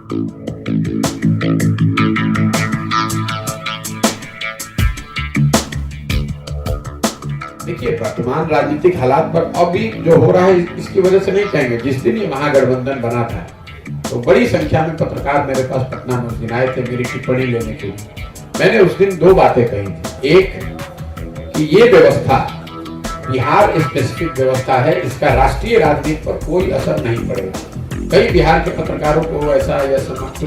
देखिए, वर्तमान राजनीतिक हालात पर अभी जो हो रहा है इसकी वजह से नहीं कहेंगे। जिस दिन ये महागठबंधन बना था तो बड़ी संख्या में पत्रकार मेरे पास पटना में उस दिन आए थे मेरी टिप्पणी लेने के लिए। मैंने उस दिन दो बातें कही थी। एक कि ये व्यवस्था बिहार स्पेसिफिक व्यवस्था है, इसका राष्ट्रीय राजनीति पर कोई असर नहीं पड़ेगा। कई बिहार के पत्रकारों को ऐसा या कुछ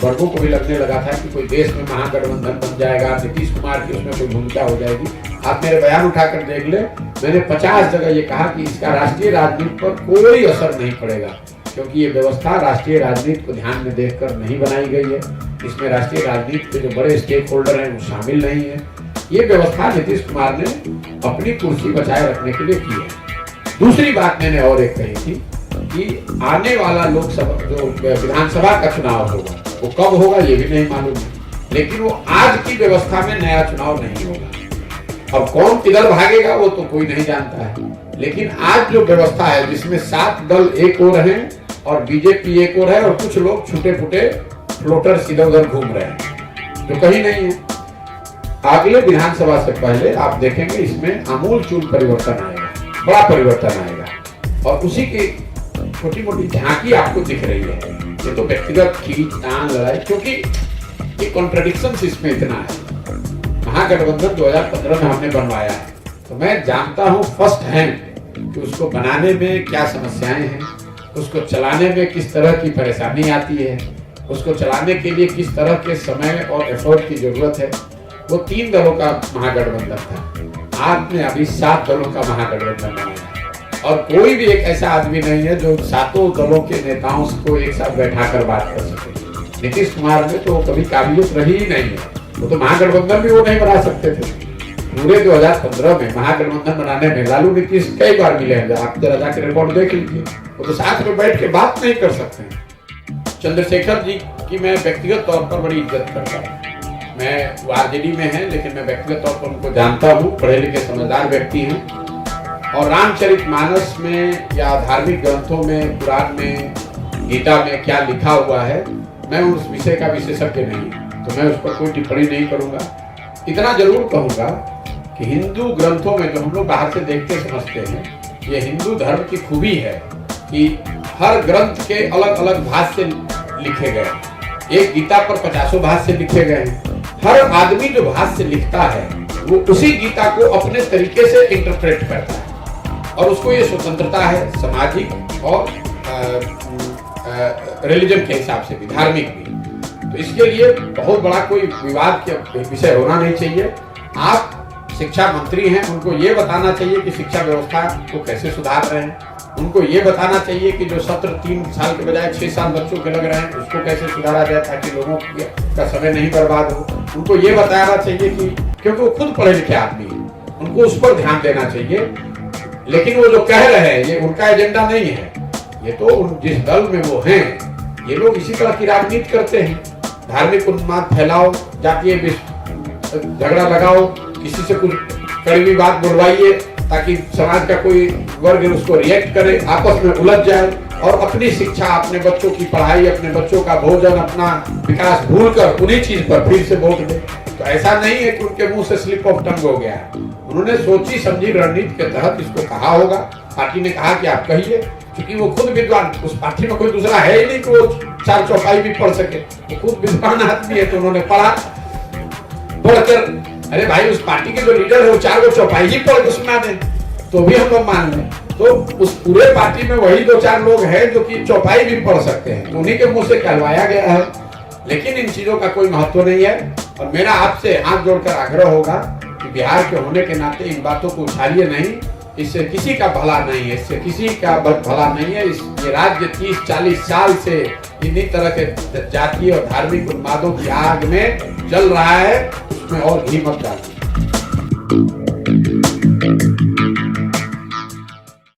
वर्गों को भी लगने लगा था कि कोई देश में महागठबंधन बन जाएगा, नीतीश कुमार की उसमें कोई भूमिका हो जाएगी। आप मेरे बयान उठाकर देख ले, मैंने 50 जगह ये कहा कि इसका राष्ट्रीय राजनीति पर कोई असर नहीं पड़ेगा, क्योंकि ये व्यवस्था राष्ट्रीय राजनीति को ध्यान में देखकर नहीं बनाई गई है। इसमें राष्ट्रीय राजनीति के जो बड़े स्टेक होल्डर हैं वो शामिल नहीं है। ये व्यवस्था नीतीश कुमार ने अपनी कुर्सी बचाए रखने के लिए की है। दूसरी बात मैंने और एक कही थी कि आने वाला लोकसभा जो विधानसभा का चुनाव होगा वो कब होगा ये भी नहीं मालूम है, लेकिन वो आज की व्यवस्था में नया चुनाव नहीं होगा। और कौन किधर भागेगा वो तो कोई नहीं जानता है, लेकिन आज जो व्यवस्था है जिसमें 7 दल एक ओर हैं और बीजेपी एक ओर है और कुछ लोग छूटे फूटे फ्लोटर इधर उधर घूम रहे हैं जो कहीं नहीं है। अगले विधानसभा से पहले आप देखेंगे इसमें आमूलचूल परिवर्तन आएगा, बड़ा परिवर्तन आएगा और उसी की छोटी मोटी झांकी आपको दिख रही है। ये तो व्यक्तिगत खींचतान लड़ाई, क्योंकि ये कॉन्ट्रडिक्शंस इसमें इतना है। महागठबंधन 2015 में हमने बनवाया है, तो मैं जानता हूं फर्स्ट हैंड कि उसको बनाने में क्या समस्याएं हैं, उसको चलाने में किस तरह की परेशानी आती है, उसको चलाने के लिए किस तरह के समय और एफर्ट की जरूरत है। वो 3 दलों का महागठबंधन था, आज में अभी 7 दलों का महागठबंधन बनाया और कोई भी एक ऐसा आदमी नहीं है जो 7 दलों के नेताओं को एक साथ बैठाकर बात कर सके। नीतीश कुमार में तो कभी काबिलियत रही ही नहीं है, वो तो महागठबंधन भी वो नहीं बना सकते थे। पूरे 2015 में महागठबंधन बनाने में लालू नीतीश कई बार मिले हैं, आप जरा जाकर रिकॉर्ड देख लीजिए, वो तो साथ में बैठ के बात नहीं कर सकते। चंद्रशेखर जी की मैं व्यक्तिगत तौर पर बड़ी इज्जत करता हूँ। मैं आरजेडी में है लेकिन मैं व्यक्तिगत तौर पर उनको जानता हूँ, पढ़े लिखे समझदार व्यक्ति हैं और रामचरितमानस में या धार्मिक ग्रंथों में, पुराण में, गीता में क्या लिखा हुआ है मैं उस विषय का विशेषज्ञ नहीं हूँ, तो मैं उस पर कोई टिप्पणी नहीं करूँगा। इतना जरूर कहूँगा कि हिंदू ग्रंथों में जो हम लोग बाहर से देखते समझते हैं, ये हिंदू धर्म की खूबी है कि हर ग्रंथ के अलग अलग भाष्य लिखे गए। एक गीता पर 50 भाष्य लिखे गए हैं। हर आदमी जो भाष्य लिखता है वो उसी गीता को अपने तरीके से इंटरप्रेट करता है और उसको ये स्वतंत्रता है, सामाजिक और रिलीजन के हिसाब से भी, धार्मिक भी। तो इसके लिए बहुत बड़ा कोई विवाद का विषय होना नहीं चाहिए। आप शिक्षा मंत्री हैं, उनको ये बताना चाहिए कि शिक्षा व्यवस्था को कैसे सुधार रहे हैं। उनको ये बताना चाहिए कि जो सत्र 3 साल के बजाय 6 साल बच्चों के लग रहे हैं उसको कैसे सुधारा जाए ताकि लोगों का समय नहीं बर्बाद हो। उनको ये बताना चाहिए कि क्योंकि वो खुद पढ़े लिखे आदमी हैं, उनको उस पर ध्यान देना चाहिए। लेकिन वो जो कह रहे हैं ये उनका एजेंडा नहीं है, ये तो जिस दल में वो हैं ये लोग इसी तरह की राजनीति करते हैं। धार्मिक उन्माद फैलाओ, जातीय झगड़ा लगाओ, किसी से कुछ कड़वी बात बुलवाइए ताकि समाज का कोई वर्ग उसको रिएक्ट करे, आपस में उलझ जाए और अपनी शिक्षा, अपने बच्चों की पढ़ाई, अपने बच्चों का भोजन, अपना विकास भूलकर उन्हीं चीज पर फिर से वोट दे। तो ऐसा नहीं है कि उनके मुंह से स्लिप ऑफ टंग हो गया है। उन्होंने सोची समझी रणनीति के तहत इसको कहा होगा। पार्टी ने कहा कि आप कहिए, क्योंकि वो खुद विद्वान, उस पार्टी में कोई दूसरा है ही नहीं कि वो 4 चौपाई भी पढ़ सके, वो खुद विद्वान आदमी है। तो उन्होंने पढ़ा, पढ़कर अरे भाई उस पार्टी के जो लीडर है वो 4 चौपाई ही पढ़ के सुना दे तो भी हम लोग मान लें। तो उस पूरे पार्टी में वही 2-4 लोग हैं जो कि चौपाई भी पढ़ सकते हैं, तो उन्हीं के मुंह से कहलवाया गया है। लेकिन इन चीजों का कोई महत्व नहीं है और मेरा आपसे हाथ जोड़कर आग्रह होगा कि बिहार के होने के नाते इन बातों को उछालिए नहीं। इससे किसी का भला नहीं है, इससे किसी का भला नहीं है। ये राज्य 30-40 साल से इन्हीं तरह के जातीय और धार्मिक उन्मादों की आग में जल रहा है, उसमें और घी मत डालिए।